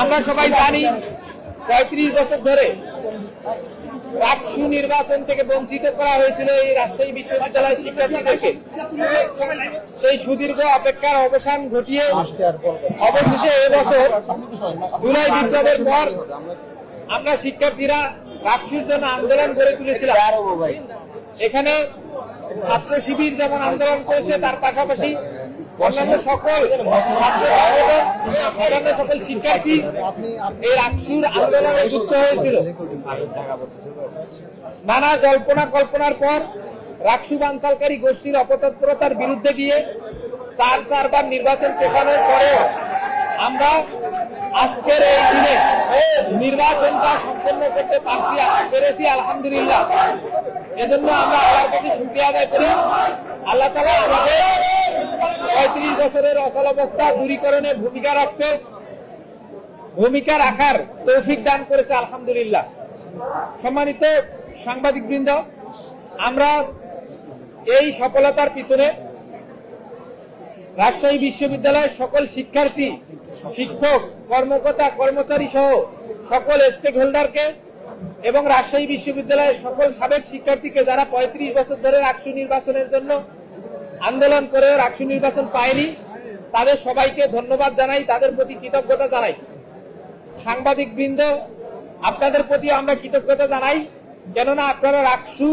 আমরা সবাই জানি ৩৫ বছর ধরে রাকসু নির্বাচন থেকে বঞ্চিত করা হয়েছিল এই রাজশাহী বিশ্ববিদ্যালয়ের শিক্ষার্থীদেরকে। সেই সুদীর্ঘ অপেক্ষার অবসান ঘটিয়ে অবশেষে এবছর জুলাই বিপ্লবের পর আমরা শিক্ষার্থীরা রাকসুর জন্য আন্দোলন গড়ে তুলেছিলাম। এখানে ছাত্র শিবির যেমন আন্দোলন করেছে, তার পাশাপাশি অন্যান্য সকল শিক্ষার্থী এই রাকসুর আন্দোলনে যুক্ত হয়েছিল। নানা জল্পনা কল্পনার পর রাকসু বানচালকারী গোষ্ঠীর অপতৎপরতার বিরুদ্ধে গিয়ে চারবার নির্বাচন পেছানোর পরেও আমরা আজকের এই দিনে নির্বাচনটা সম্পন্ন করতে পেরেছি আলহামদুলিল্লাহ। এজন্য আমরা আল্লাহর কাছে শুকরিয়া আদায় করি। আল্লাহ তাআলা আমাদের ৩৫ বছরের অচলাবস্থা দূরীকরণে ভূমিকা রাখার তৌফিক দান করেছে আলহামদুলিল্লাহ। সম্মানিত সাংবাদিকবৃন্দ, আমরা এই সফলতার পিছনে রাজশাহী বিশ্ববিদ্যালয়ের সকল শিক্ষার্থী, শিক্ষক, কর্মকর্তা, কর্মচারী সহ সকল স্টেক হোল্ডারকে এবং রাজশাহী বিশ্ববিদ্যালয়ের সকল সাবেক শিক্ষার্থীকে যারা ৩৫ বছর ধরে রাকসু নির্বাচনের জন্য আন্দোলন করে রাকসু নির্বাচন পায়নি, তাদের সবাইকে ধন্যবাদ জানাই, তাদের প্রতি কৃতজ্ঞতা জানাই। সাংবাদিক বৃন্দ, আপনাদের প্রতি আমরা কৃতজ্ঞতা জানাই, কেননা আপনারা রাকসু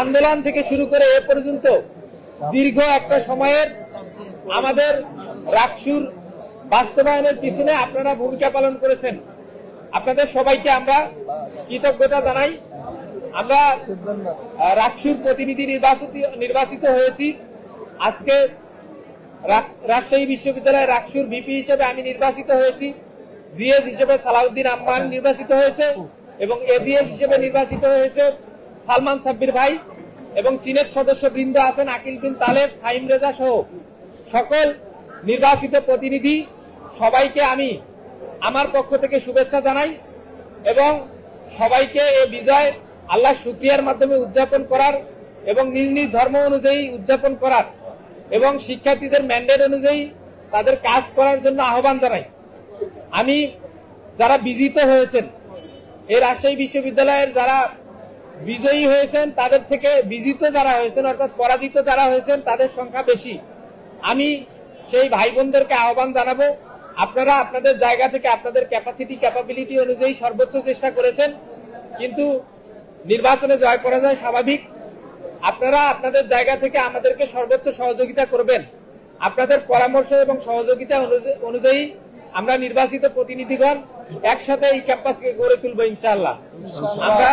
আন্দোলন থেকে শুরু করে এ পর্যন্ত দীর্ঘ একটা সময়ের আমাদের রাকসুর বাস্তবায়নের পিছনে আপনারা ভূমিকা পালন করেছেন। আপনাদের সবাইকে আমরা কৃতজ্ঞতা জানাই। আমরা রাকসুর প্রতিনিধি নির্বাচিত হয়েছি। আজকে রাজশাহী বিশ্ববিদ্যালয়ের রাকসুর ভিপি হিসেবে আমি নির্বাচিত হয়েছি, জিএস হিসেবে সালাউদ্দিন আম্মান নির্বাচিত হয়েছে এবং এজিএস হিসেবে নির্বাচিত হয়েছে সালমান সাব্বির ভাই, এবং সিনেট সদস্য বৃন্দ আছেন আকিল বিন তালেব, ফাহিম রেজা সহ সকল নির্বাচিত প্রতিনিধি সবাইকে আমি আমার পক্ষ থেকে শুভেচ্ছা জানাই এবং সবাইকে এই বিজয় আল্লাহর শুকরিয়ার মাধ্যমে উদযাপন করার এবং নিজ নিজ ধর্ম অনুযায়ী উদযাপন করার এবং শিক্ষার্থীদের ম্যান্ডেট অনুযায়ী তাদের কাজ করার জন্য আহ্বান জানাই। আমি যারা বিজিত হয়েছেন, এই রাজশাহী বিশ্ববিদ্যালয়ের যারা বিজয়ী হয়েছেন তাদের থেকে বিজিত যারা হয়েছেন অর্থাৎ পরাজিত যারা হয়েছেন তাদের সংখ্যা বেশি। আমি সেই ভাই বোনদেরকে আহ্বান জানাবো, আপনারা আপনাদের জায়গা থেকে আপনাদের ক্যাপাবিলিটি অনুযায়ী সর্বোচ্চ চেষ্টা করেছেন, কিন্তু নির্বাচনে জয় পরাজয় স্বাভাবিক। আপনারা আপনাদের জায়গা থেকে আমাদেরকে সর্বোচ্চ সহযোগিতা করবেন। আপনাদের পরামর্শ এবং সহযোগিতা অনুযায়ী আমরা নির্বাচিত প্রতিনিধিগণ একসাথে এই ক্যাম্পাসকে গড়ে তুলবো ইনশাআল্লাহ। আমরা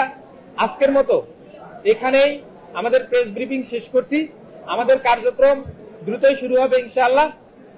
আজকের মতো এখানেই আমাদের প্রেস ব্রিফিং শেষ করছি। আমাদের কার্যক্রম দ্রুতই শুরু হবে ইনশাআল্লাহ।